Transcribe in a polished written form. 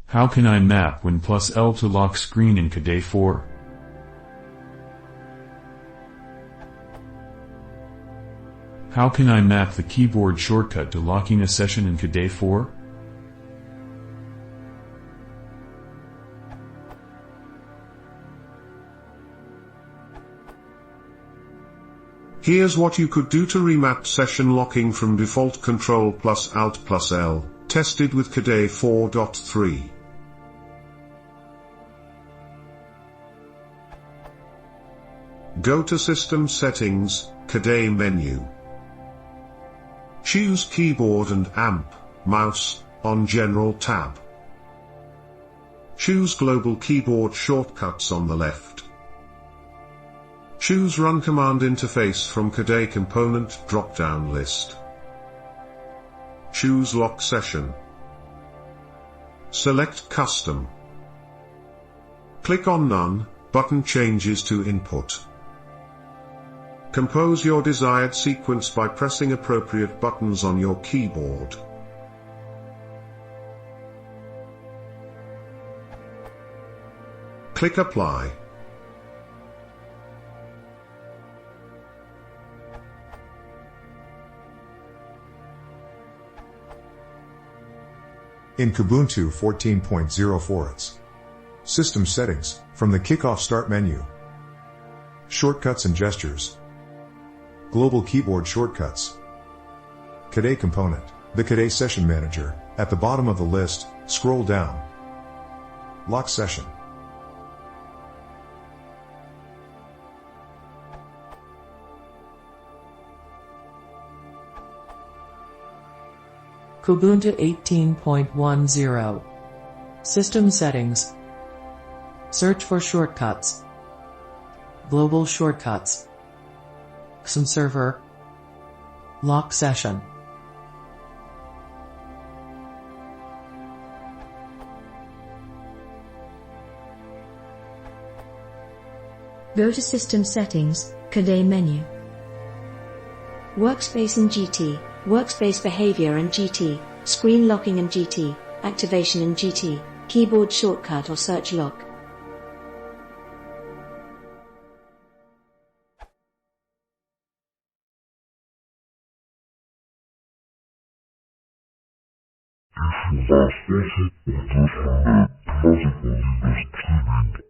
How can I map Win plus L to lock screen in KDE4? How can I map the keyboard shortcut to locking a session in KDE4? Here's what you could do to remap session locking from default Ctrl plus Alt plus L, tested with KDE 4.3. Go to System Settings, KDE menu. Choose Keyboard and Amp, Mouse, on General tab. Choose Global Keyboard Shortcuts on the left. Choose Run Command Interface from KDE Component drop-down list. Choose Lock Session. Select Custom. Click on None, button changes to Input. Compose your desired sequence by pressing appropriate buttons on your keyboard. Click Apply. In Kubuntu 14.04 it's System Settings, from the Kickoff Start menu. Shortcuts and Gestures. Global Keyboard Shortcuts. KDE Component, the KDE Session Manager, at the bottom of the list, scroll down. Lock Session. Kubuntu 18.10. System Settings. Search for Shortcuts. Global Shortcuts. XM Server. Lock Session. Go to System Settings, KDE menu. Workspace and GT, Workspace Behavior and GT, Screen Locking and GT, Activation and GT, Keyboard Shortcut or Search Lock. If you are specific, just remember, possible Windows streaming